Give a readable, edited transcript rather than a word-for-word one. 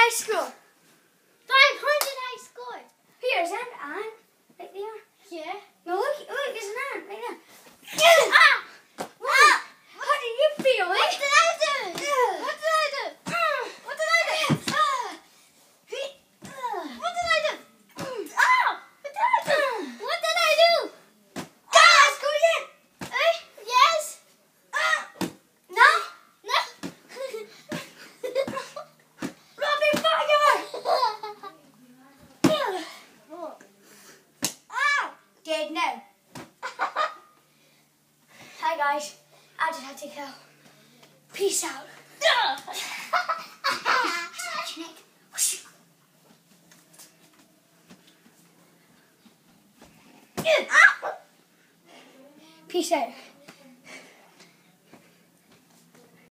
high score. 500 I scored. Here's an ant right there. Yeah. No, look, there's an ant right there. Ah! What? How did you feel? What did I do? What did I do? What did I do? What did I do? Ah! What did I do? What did I do? Guys, go again. Yes. No. No. Rapid fire. Dead now. Hi guys, I just had to go. Peace out. Peace out.